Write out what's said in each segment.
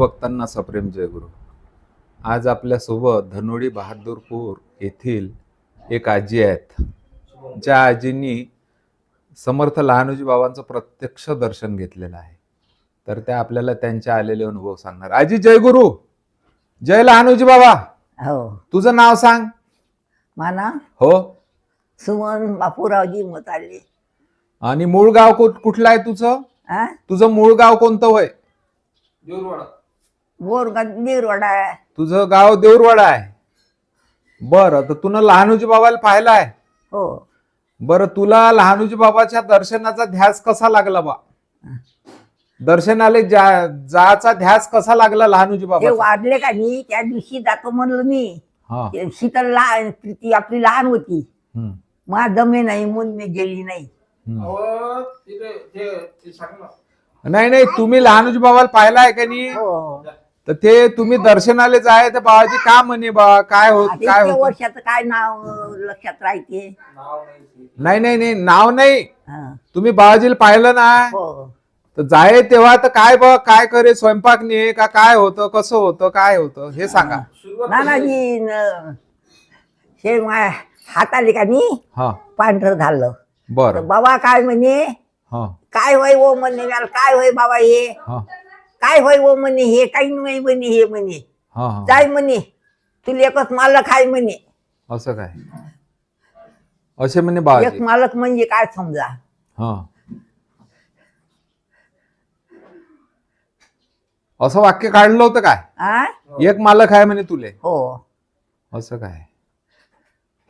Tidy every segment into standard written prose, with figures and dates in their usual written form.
भक्तांना सप्रेम जयगुरु. आज आपल्यासोबत धनोडी बहादूरपूर येथील एक आजी आहेत, ज्या आजींनी समर्थ लहानोजी बाबांचं प्रत्यक्ष दर्शन घेतलेलं आहे. तर त्या आपल्याला त्यांचे आलेले अनुभव सांगणार. आजी जयगुरु. जय लहानोजी बाबा. हो. तुझं नाव सांग. माना हो. सुमन बापूरावजी मोताले. आणि मूळ गाव कुठलं आहे तुझं? तुझं मूळ गाव कोणतं होय? देवरवाडा आहे. तुझं गाव देऊरवाडा आहे. बरं, तर तुला लहानोजी बाबाला पाहिलं आहे? हो. बरं, तुला लहानोजी बाबाच्या दर्शनाचा ध्यास कसा लागला बा? दर्शनाले जायचा ध्यास कसा लागला लहानोजी ते बाबा? वाढले का नाही त्या दिवशी जातो म्हणलं मी. हा. शीतल लहान ती आपली लहान होती. मा दमे नाही म्हणून मी गेली नाही. नाही नाही, तुम्ही लहानोजी बाबाला पाहिला आहे का नाही? हो. तर ते तुम्ही दर्शनाले जाय तर बाबाजी का म्हणे बा? काय होत आता काय इतक्या होत? वर्षाचं काय नाव लक्षात राहते? नाही नाही नाही, नाव नाही. हा. तुम्ही बाबाजीला पाहिलं ना? हो. तर जाय तेव्हा तर काय बा, काय करे, स्वयंपाक नाही का, काय होतं, कसं होतं, काय होतं हे सांगा. नानाजी हे हात आले का नाही हा. पांढरं झालं. तर बरं. बाबा काय म्हणे, हा. काय होय ओ म्हणे, काय होय बाबा हे, हा. काय होय ओ म्हणे, हे काही नाही म्हणे, हे म्हणे हा. हा. जाय म्हणे, तुला एकच मालक आहे म्हणे. असं काय? असे म्हणे एक बाबाजी. मालक म्हणजे काय समजा. हा. असं वाक्य काढलं होतं काय? आ? एक मालक आहे म्हणे तुले. हो. असं काय?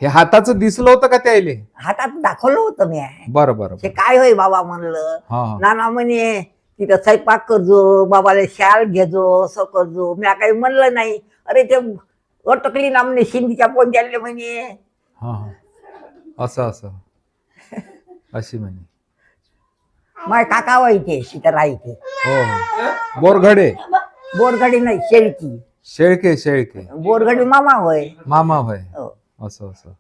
हे हाताचं दिसलं होतं का त्याले? हातात दाखवलं होतं मी. बरं बरं हे बरं. काय होय बाबा म्हणलं. हा हा. नाना म्हणे तिथं स्वयंपाक करजो, बाबाला शाल घेजो, असं करजो. मी काही म्हणलं नाही. अरे ते अटकली ना म्हणे शिंदीच्या पोंद्याले म्हणे. हा हा. असं असं अशी म्हणे. माझे काका व्हायचे तिथं राहायचे. हो हो. बोरघडे. बोरगडी नाही, शेळकी. शेळके शेळके. बोरगडी मामा होय. मामा होय. हो. असं असं.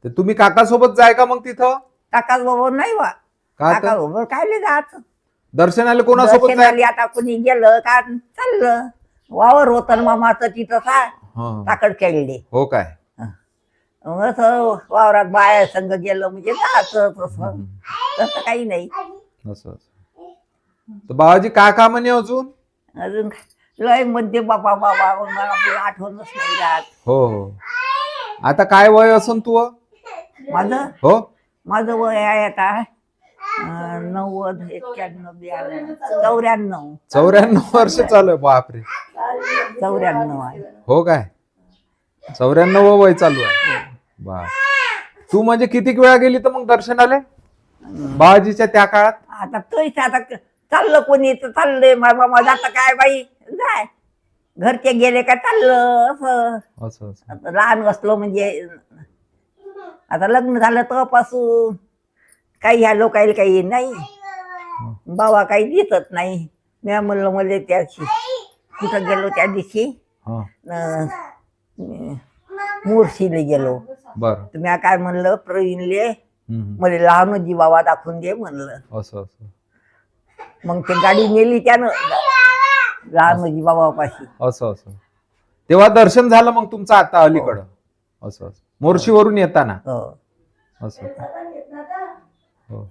ते तुम्ही काकासोबत जाय का मग तिथं? काका बरोबर नाही वा. का काका तर? बरोबर काय जात दर्शनाला कोणासोबत जाय? दर्शनाली आता कोणी गेलं का चाललं. वावर होत मामाचं तिथं काय हा. ताकड खेळले. हो काय? मग असं वावरात बाया संग गेलं म्हणजे जायचं तसं. तसं काही नाही. असं असं. तर बाबाजी काय का म्हणे अजून? अजून लय मध्ये बाबा बाबा मला आपल्याला आठवणच नाही राहत. हो हो. आता काय वय असन तू? माझं हो. माझं वय आहे आता 90 91 92 94 वर्ष चालू आहे. बापरे. 94 आहे. हो काय? 94 वय चालू आहे. बा. तू म्हणजे किती वेळा गेली तर मग दर्शनाले बाबाजीच्या त्या काळात? आता तोच आता चाललं कोणी तर चाललंय. बाबा जाता काय बाई जाय. घरचे गेले का चाललं असं. असं असं. आता लहान असलो म्हणजे आता लग्न झालं तेव्हापासून काही ह्या लोकायला काही नाही. बाबा काही दिसत नाही. मी म्हणलं मला त्याशी कुठं गेलो त्या दिवशी हा. मुरशीला गेलो. बर. तर मी काय म्हणलं प्रवीणले हम्म. मला लहानोजी बाबा दाखवून दे म्हणलं. असं असं. मग ते गाडी नेली त्यानं लहानोजी बाबापाशी. असं असं. तेव्हा दर्शन झालं मग तुमचं आता अलीकडं? असं असं. मोर्शीवरून येताना? हो. असं. हो.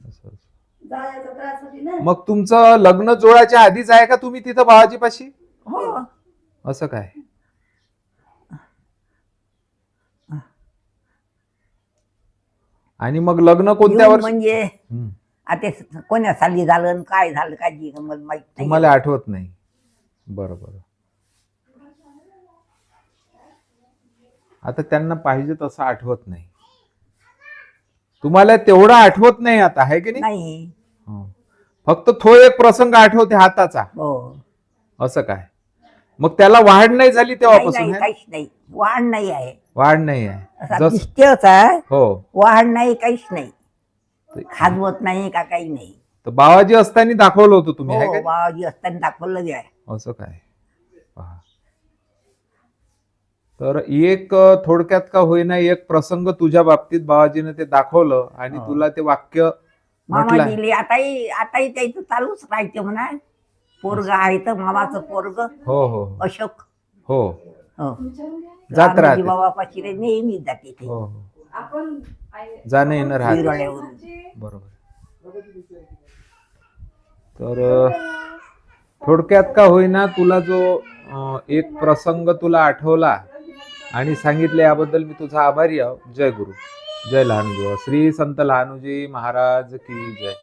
असं असं. मग तुमचं लग्न जोडाच्या आधीच आहे का तुम्ही तिथं बाबाजी पाशी? हो. असं काय? आणि मग लग्न कोणत्या येऊन वर्षी? म्हणजे हम्म. आता कोण्या साली झालं आणि काय झालं काय मला माहित नाही. तुम्हाला आठवत नाही? बरं बरं. आता त्यांना पाहिजे तसं आठवत नाही. तुम्हाला तेवढं आठवत नाही आता, आहे की नाही? नाही. हो. फक्त तो एक प्रसंग आठवते हाताचा. हो. असं काय? मग त्याला वाढ नाही झाली तेव्हापासून? नाही, है? काहीच नाही. वाढ नाही आहे. वाढ नाही आहे. असा जस दिसतेच आहे. हो. वाढ नाही, काहीच नाही. खाजवत नाही का काही नाही. तर बाबाजी असताना दाखवलं होतं तुम्ही, है हो, का? बाबाजी असताना दाखवलं आहे. असं काय? पहा. तर एक थोडक्यात का होईना एक प्रसंग तुझ्या बाबतीत बाबाजीने ते दाखवलं आणि तुला ते वाक्य मामा म्हटलं. दिली. आताही त्याचं चालूच राहायचं म्हणा. पोरग आहे तर मामाचं पोरग हो हो अशोक हो हो जात रामजी राहते. बाबापाशी रे नेहमी जाते ते हो हो जाणं येणं राहते. विरवड्यावरून. बरोबर. तर थोडक्यात का होईना तुला जो एक प्रसंग तुला आठवला आणि सांगितले याबद्दल मी तुझा आभारी आहो. जय गुरु, जय लहानुजी. श्री संत लहानुजी महाराज की जय.